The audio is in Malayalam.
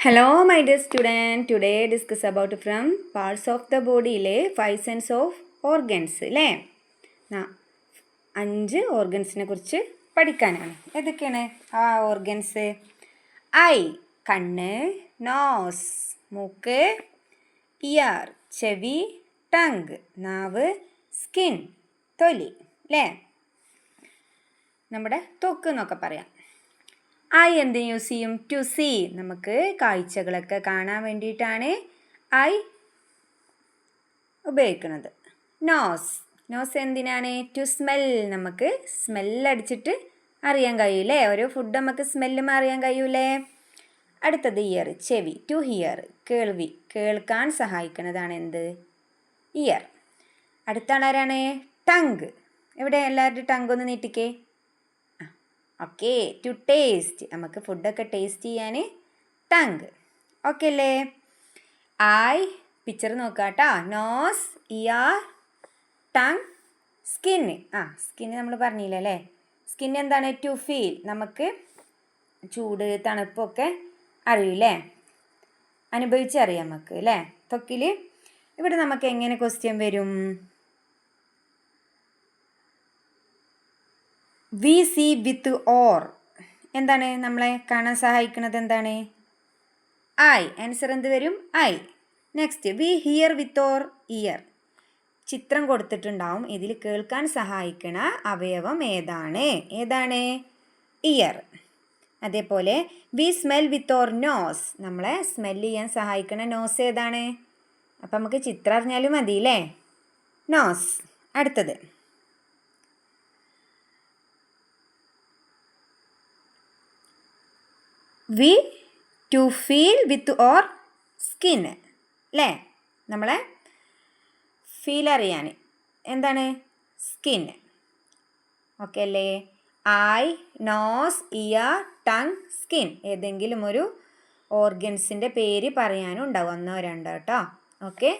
Hello my dear student, today discuss about from parts of the body ലെ 5 sense of organs അല്ലേ 5 ഓർഗൻസിനെ കുറിച്ച് പഠിക്കാനാണ്. ഏതൊക്കെയാണ് ആ ഓർഗൻസ്? ഐ കണ്ണ്, നോസ് മൂക്ക്, ഇയർ ചെവി, ടങ് നാവ്, സ്കിൻ തൊലി അല്ലേ, നമ്മുടെ ത്വക്ക് എന്നൊക്കെ പറയാം. ഐ എന്ത് യൂസ് ചെയ്യും? ടു സീ, നമുക്ക് കാഴ്ചകളൊക്കെ കാണാൻ വേണ്ടിയിട്ടാണ് ഐ ഉപയോഗിക്കുന്നത്. നോസ് എന്തിനാണ്? ടു സ്മെൽ, നമുക്ക് സ്മെല്ലടിച്ചിട്ട് അറിയാൻ കഴിയൂലേ, ഓരോ ഫുഡ് നമുക്ക് സ്മെല്ലും അറിയാൻ കഴിയൂലേ. അടുത്തത് ഇയർ ചെവി, ടു ഹിയർ കേൾവി, കേൾക്കാൻ സഹായിക്കുന്നതാണ് എന്ത്? ഇയർ. അടുത്ത ആളാരാണ്? ടങ്. എവിടെ എല്ലാവരുടെ ടങ് ഒന്ന് നീട്ടിക്കേ. ഓക്കെ, ടു ടേസ്റ്റ്, നമുക്ക് ഫുഡൊക്കെ ടേസ്റ്റ് ചെയ്യാൻ ടങ്. ഓക്കെ അല്ലേ? ഐ പിക്ചർ നോക്കാം കേട്ടോ. Nose, ear, tongue, skin. Skin നമ്മൾ പറഞ്ഞില്ല അല്ലേ. സ്കിൻ എന്താണ്? ടു ഫീൽ, നമുക്ക് ചൂട് തണുപ്പൊക്കെ അറിയില്ലേ, അനുഭവിച്ചറിയാം നമുക്ക് അല്ലേ ത്വക്കിൽ. ഇവിടെ നമുക്ക് എങ്ങനെ ക്വസ്റ്റ്യൻ വരും? വി സി വിത്ത് ഓർ എന്താണ് നമ്മളെ കാണാൻ സഹായിക്കുന്നത്? എന്താണ്? ഐ. ആൻസർ എന്ത് വരും? Eye. Next we hear with our ear, ചിത്രം കൊടുത്തിട്ടുണ്ടാവും, ഇതിൽ കേൾക്കാൻ സഹായിക്കണ അവയവം ഏതാണ്? ഇയർ. അതേപോലെ we smell with our nose, നമ്മളെ സ്മെൽ ചെയ്യാൻ സഹായിക്കണ നോസ് ഏതാണ്? അപ്പം നമുക്ക് ചിത്രം അറിഞ്ഞാലും മതി അല്ലേ, നോസ്. അടുത്തത് we to feel with our skin അല്ലേ, നമ്മളെ ഫീൽ അറിയാൻ എന്താണ്? സ്കിൻ. ഓക്കെ അല്ലേ? Eye, nose, ear, tongue, skin. ഏതെങ്കിലും ഒരു ഓർഗൻസിൻ്റെ പേര് പറയാനും ഉണ്ടാവും, 1 2 കേട്ടോ. ഓക്കെ.